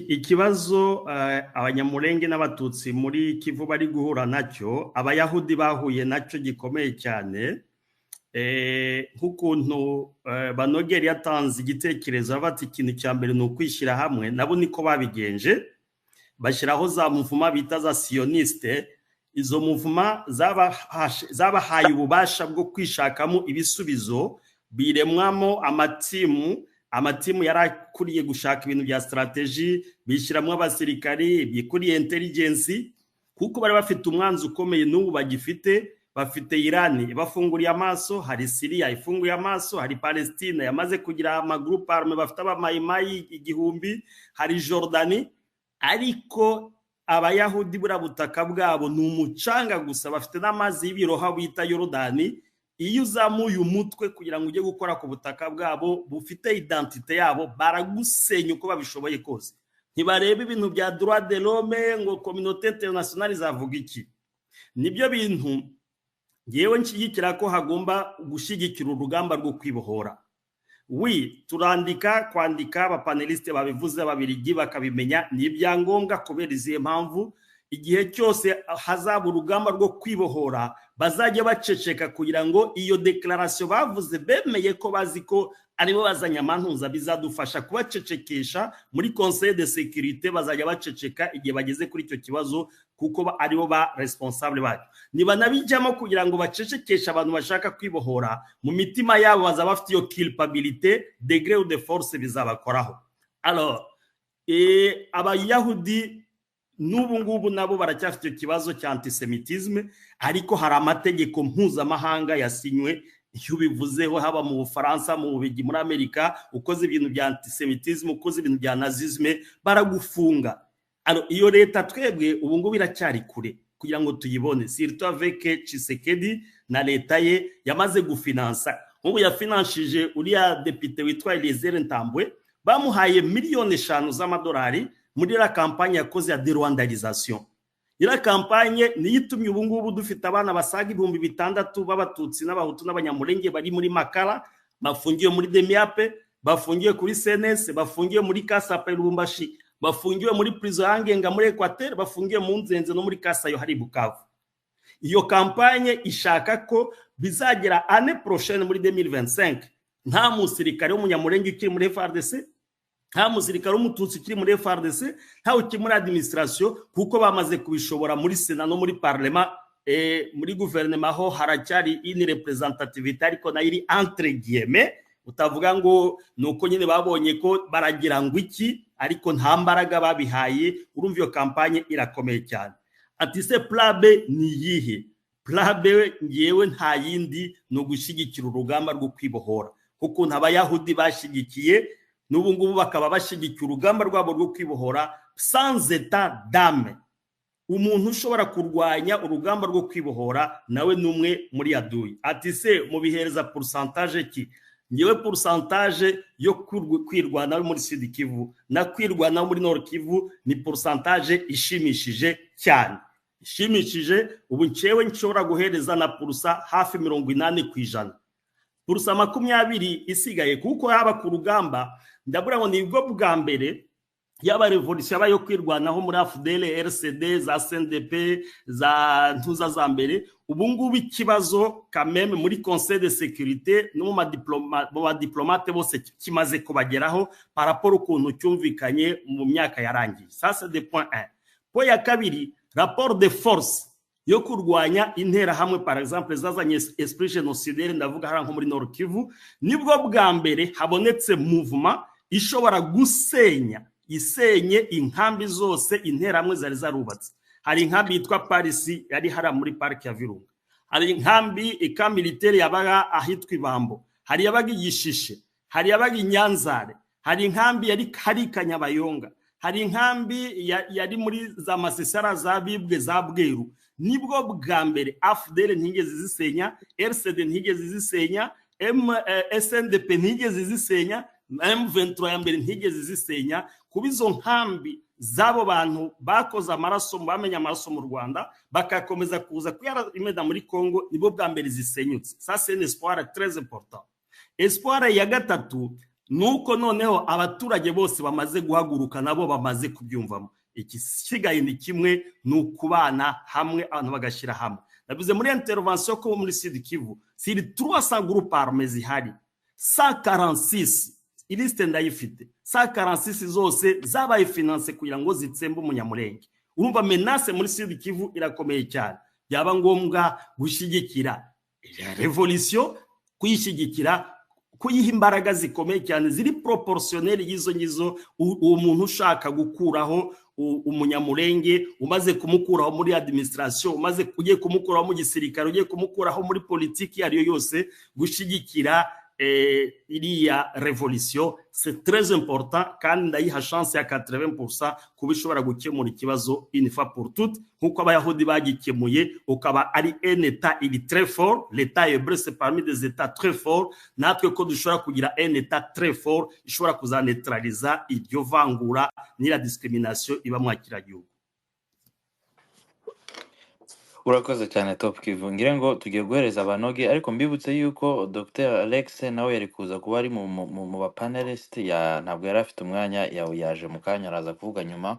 ikibazo abanyamulenge n'abatutsi muri Kivu bari guhura nacyo, abayahudi bahuye nacyo gikomeye cyane, nk'ukuntu Banogeri yatanze igitekerezo bati ikintu cya mbere ni ukwishyira hamwe, nabo niko babigenje, bashyiraho za muvuma bita za sioniste. Izo muvuma zabahaye ububasha bwo kwishakamo ibisubizo, biremwamo amatimu yarakuriye gushaka ibintu bya strategy, bishyiramo abasirikari, bikuriye intelligence, kuko bari bafite umwanzi ukomeye n'ubu bagifite. Bafite Irani bafunguriye amaso, hari Syria ifunguye amaso, hari Palestine yamaze kugira amagroupe arme bafite abamayimayi igihumbi, hari Jordani. Ariko abayahudi burabutaka bwabo ni umucanga gusa, bafite n'amazi y'ibiroha bita Yorodani. Iyo uzamuye umutwe kugira ngo ujye gukora ku butaka bwabo bufite identite yabo, baragusenya uko babishoboye kose. Ntibareba ibintu bya droit de l'homme ngo communauté internationale izavuga iki. Nibyo bintu yewe nshyigikira ko hagomba gushyigikira urugamba rwo kwibohora. Kwandika abapaneliste babivuze babirigi bakabimenya, ni ibyangombwa kubera izihe mpamvu. Igihe cyose hazaba urugamba rwo kwibohora, bazajya baceceka kugira ngo iyo declaration bavuze bemeye ko bazi ko aribo bazanyamantuza bizadufasha kubacecekesha muri Conseil de sécurité. Bazajya baceceka igihe bageze kuri icyo kibazo, kuko aribo ba responsable bacyo. Niba nabijyamo kugira ngo bacecekesha abantu bashaka kwibohora, mu mitima yabo bazaba bafite iyo culpabilité, degré de force bizabakoraho. Alors abayahudi n'ubu ngubu nabo baracyafite icyo kibazo cya antisemitisme, ariko hari amategeko mpuzamahanga yasinywe. Iyo bivuzeho haba mu Bufaransa, mu Bubiligi, muri Amerika, ukoze ibintu bya antisemitisme, ukoze ibintu bya nazisme, baragufunga. Iyo leta twebwe ubu ngubu iracyari kure kugira ngo tuyibone, surtout avec Tshisekedi na leta ye yamaze gufinansa. Nk'ubu yafinanshije uriya depite witwa Eliezer Ntambwe, bamuhaye miliyoni 5 z'amadolari muri la campagne yakoze ya derwandalisation. Ira campagne niyo itumye ubu ngubu dufite abana basaga 6,000 b'abatutsi n'abahutu n'abanyamulenge bari muri Makala, bafungiye muri Demiape, bafungiye kuri CNS, bafungiye muri Kasapa Lubumbashi, bafungiwe muri prison yangenga muri Equateur, bafungiye mu Nzenze no muri Kasayo hari Bukavu. Iyo campagne ishaka ko bizagera année prochaine muri 2025 nta musirikare w'umunyamulenge ukiri muri FARDC, nta musirikare w'umututsi ukiri muri FARDC, nta ukiri muri administration, kuko bamaze kubishobora muri Sena no muri Parlement. Muri gouvernement ho haracyari une représentativité ariko nayo iri entre guillemets, utavuga ngo nuko nyine babonye ko baragira ngo iki, ariko nta mbaraga babihaye. Urumva iyo campagne irakomeye cyane. Ati se plabe ni yihe? Plabe ngewe nta yindi no gushyigikira urugamba rwo kwibohora, kuko abayahudi bashyigikiye n'ubu ngubu bakaba bashyigikiye urugamba rwabo rwo kwibohora sans état d'âme. Umuntu ushobora kurwanya urugamba rwo kwibohora nawe numwe muri yaduye. Ati se mubihereza pourcentage ki? Ngewe pourcentage yo kwirwana muri Sud Kivu na kwirwana muri Nord Kivu ni pourcentage ishimishije cyane, ishimishije. Ubu ncewe nshobora guhereza na poursa hafi 80%. Poursa 20 isigaye, kuko haba ku rugamba ndabura ngo nibwo bwa mbere yaba revolution yo kwirwanaho muri AFDL, RCD, za CNDP, za ntuza za mbere. Ubu ngubu ikibazo kameme muri Conseil de sécurité no mu diplomate bose kimaze kubageraho par rapport ukuntu cyumvikanye mu myaka yarangiye. Ça c'est de point 1. Point ya kabiri, rapport de force yo kurwanya intera hamwe, par exemple zazanye esprit génocidaire, ndavuga haranko muri Nord Kivu. Nibwo bwa mbere habonetse mouvement ishobora gusenya isenye inkambi zose intera hamwe zari zarubatse. Hari inkambi yitwa Paris yari hara muri park ya Virunga, hari inkambi eka militaire yabaga ahitwa Ibambo, hari yabaga Igishishe, hari yabaga Nyanzare, hari inkambi yari hari Kanyabayonga, hari inkambi yari muri za Masesara za Bibwe za Bweru. Nibwo bwa mbere AFDL ntigeze zisenya, RCD ntigeze zisenya, SNDP ntigeze zisenya, M23 ya mbere ntigeze zisenya. Kubizo nkambi zabo bantu bakoze amaraso, bamenya amaraso mu Rwanda bakakomeza kuza kuyara imeda muri Congo, nibo bwa mbere zisenyutse. Ça c'est un espoir très important. Espoir ya gatatu, nuko noneho abaturage bose bamaze guhaguruka nabo bamaze kubyumvamo. Igisigaye ni kimwe, ni ukubana hamwe, abantu bagashyira hamwe. Navuze muri intervention ko muri Sud Kivu siri 300 groupes armés zihari, 146 iliste ndayifite, 146 zose zabaye finance kugira ngo zitsembe umunyamurenge. Urumva menace muri Sud Kivu irakomeye cyane. Byaba ngombwa gushyigikira revolution, kuyishyigikira, kuyiha imbaraga zikomeye cyane ziri proportionnel y'izo ngizo. Uwo muntu ushaka gukuraho umunyamurenge, umaze kumukuraho muri administration, umaze ugiye kumukuraho mu gisirikare, ugiye kumukuraho muri politiki ariyo yose, gushyigikira iriya revolution c'est très important, kandi ndayiha chance ya 80% kuba ishobora gukemura ikibazo une fois pour toutes, nkuko abayahudi bagikemuye, ukaba ari un état il est très fort. L'état hébreu c'est parmi des états très forts, natwe ko dushobora kugira un état très fort ishobora kuzanetraliza iryo vangura n'ira discrimination iba mwakira gihugu. Urakoze cyane Top Kivu. Ngira ngo tugiye guhereza abanoge, ariko mbibutse yuko Dr Alex nawe yari kuza kuba ari mu bapanelist, ntabwo yari afite umwanya, yaje mu kanya araza kuvuga nyuma.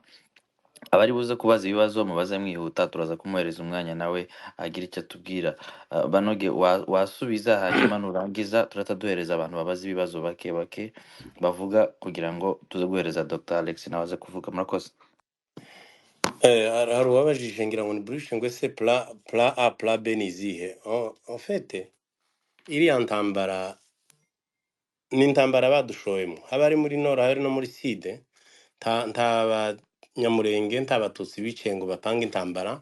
Abari buze kubaza ibibazo mubaze mwihuta, turaza kumuhereza umwanya nawe agira icyo atubwira. Banoge wasubiza, hanyuma nurangiza turata duhereza abantu babaza ibibazo bake bake bavuga, kugira ngo tuze guhereza Dr Alex nawe aze kuvuga. Murakoze. hari uwabajije ngira ngo ni Bruce ngo ese plan A plan B ni izihe? En fait iriya ntambara ni intambara badushoyemo, haba ari muri Nord, hari no muri Sud. nta banyamurenge, nta batutsi biciye ngo bapange intambara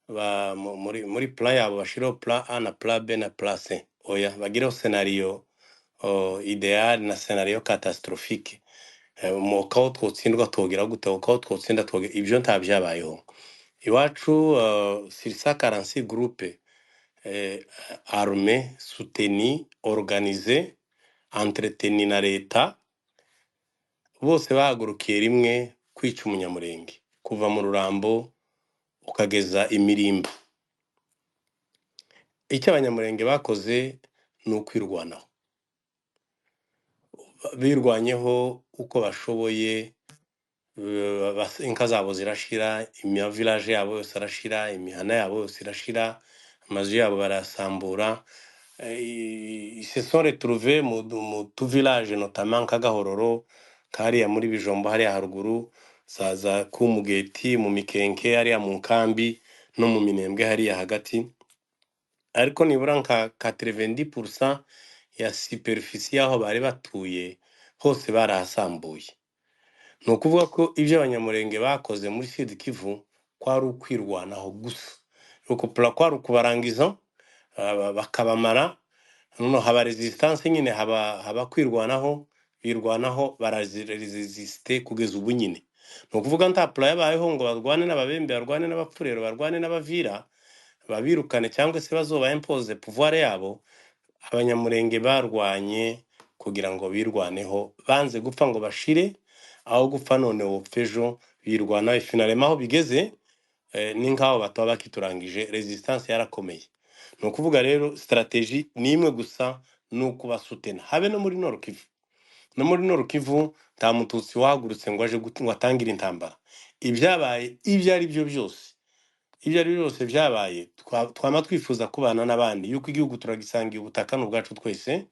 muri plan yabo bashiraho plan A na plan B na plan C. Oya, bagireho scenario ideal na scenario catastrophique. Uko twotsindwa twogira gute, uko twotsinda twogira, ibyo nta byabayeho iwacu. Sur 146 groupes armés soutenus organisés entretenus na leta, bose bahagurukiye rimwe kwica umunyamurenge kuva mu Rurambo ukageza Imirimba. Icyo abanyamurenge bakoze ni ukwirwanaho, birwanyeho uko bashoboye. Inka zabo zirashira, village yabo yose arashira, imihana yabo yose irashira, amazu yabo barasambura. Ils se sont retrouvés mu tu village notamment Kagahororo, kariya muri Bijombo hariya haruguru, za Kumugeti, mu Mikenke hariya mu Nkambi, no mu Minembwe hariya hagati. Ariko nibura nka 90% ya superficie aho bari batuye hose barahasambuye. Ni ukuvuga ko ibyo abanyamurenge bakoze muri Sud Kivu kwari ukwirwanaho gusa, kwari ukubarangiza bakabamara. Noneho haba resistance nyine, haba kwirwanaho, birwanaho bararesiste kugeza ubu nyine. Ni ukuvuga nta plan yabayeho ngo barwane n'ababembe, barwane n'abapfurero, barwane n'abavira, babirukane cyangwa se bazoba impose pouvoir yabo. Abanyamurenge barwanye kugira ngo birwaneho, banze gupfa ngo bashire, aho gupfa none wopfejo birwana. Finalement aho bigeze ni nkaho bataba bakiturangije, resistance yarakomeye. Ni ukuvuga rero strategie ni imwe gusa, ni ukubasutena. Habe no muri Nord Kivu, no muri Nord Kivu nta mututsi wahagurutse ngo aje ngo atangire intambara. Ibyabaye ibyo ari byo byose byabaye, twama twifuza kubana n'abandi, yuko igihugu turagisangiye, ubutaka n'ubwacu twese.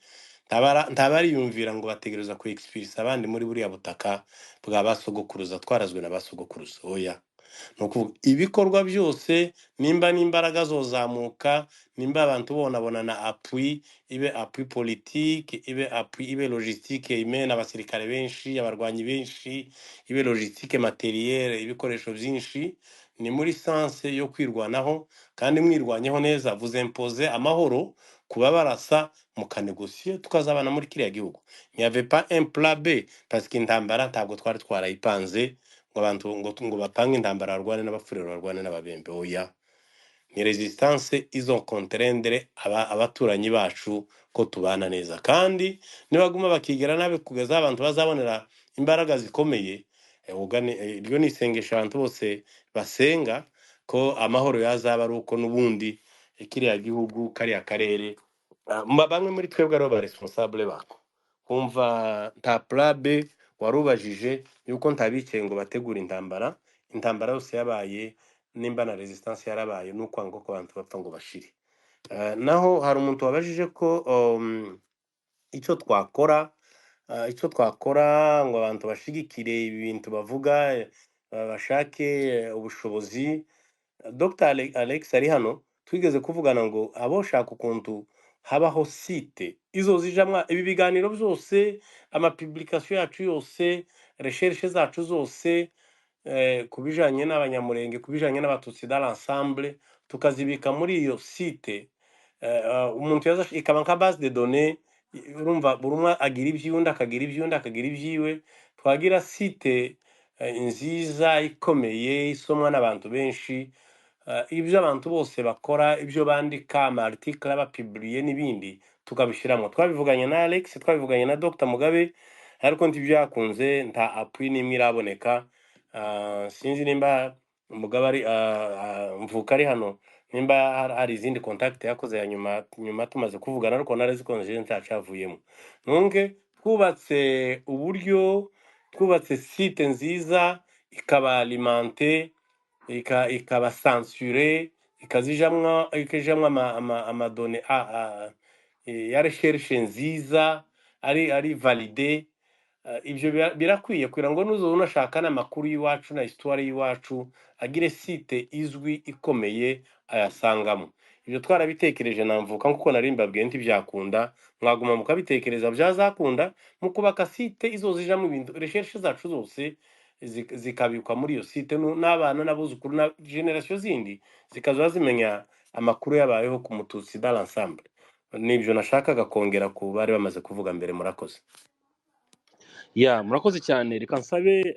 Ntabariyumvira ngo bategereza ku experience abandi muri buriya butaka bwa basogokuruza, twarazwe na basogokuruza. Oya, nuko ibikorwa byose nimba n'imbaraga zozamuka, nimba abantu bonabona na appui, ibe appui politique, ibe appui, ibe logistique, imena abasirikare benshi, abarwanyi benshi, ibe logistique matériel, ibikoresho byinshi, ni muri sense yo kwirwanaho. Kandi mwirwanyeho neza, vous imposez amahoro kuba barasa mukanegosiye, tukazabana muri kiriya gihugu. Il n'y avait pas un plan B, parce que intambara ntabwo twari twarayipanze ngo abantu ngo bapange intambara barwane n'abapfurero, barwane n'ababembe. Oya, ni resistance izo contraindre abaturanyi bacu ko tubana neza. Kandi nibaguma bakigera nabe kugeza abantu bazabonera imbaraga zikomeye, iryo ni isengesho abantu bose basenga, ko amahoro yazaba ari uko n'ubundi kiriya gihugu, kariya karere, bamwe muri twebwe ari ba responsable bako, kumva nta plabe warubajije yuko ntabicaye ngo bategure intambara yose yabaye nimba na resistance yarabaye n'ukwanga ko abantu bapfa ngo bashire. Naho hari umuntu wabajije ko icyo twakora ngo abantu bashigikire ibintu bavuga, bashake ubushobozi. Dr Alex ari hano twigeze kuvugana ngo aboshaka ukuntu habaho site izo zijamwa ibi biganiro byose, amapublication yacu yose, recherche zacu zose, kubijanye n'abanyamurenge, kubijanye n'abatutsi dans l'ensemble, tukazibika muri iyo site. Umuntu yaza ikaba nka base de données, urumva buri umwe agira iby'undi akagira iby'undi akagira ibyiwe, twagira site nziza ikomeye isomwa n'abantu benshi, ibyo abantu bose bakora, ibyo bandika, amarticle bapubliye n'ibindi tukabishyiramo. Twabivuganye na Alex, twabivuganye na Dr Mugabe, ariko ntibyakunze, nta appui n'imwe iraboneka. Sinzi nimba Mugabe ari mvuka ari hano, nimba hari izindi contact yakoze ya nyuma tumaze kuvugana, ariko narezi ko nje ntacavuyemo. Nunge twubatse uburyo, twubatse site nziza ikaba alimente, ikaba censuré, ikajamwa amadone ya recherche nziza ari valide. Ibyo birakwiye kugira ngo nuzo unashaka n'amakuru y'iwacu na histoire y'iwacu agire site izwi ikomeye ayasangamo. Ibyo twarabitekereje namvuka nkuko nari mbabwiye ntibyakunda, mwaguma mukabitekereza byazakunda mu kubaka site izozijamo ibintu, recherche zacu zose zikabikwa muri iyo site, n'abana n'abuzukuru na generation zindi zikaza zimenya amakuru yabayeho ku mututsi dans l'ensemble. Nibyo nashakaga kongera ku bari bamaze kuvuga mbere. Murakoze. murakoze cyane. Reka nsabe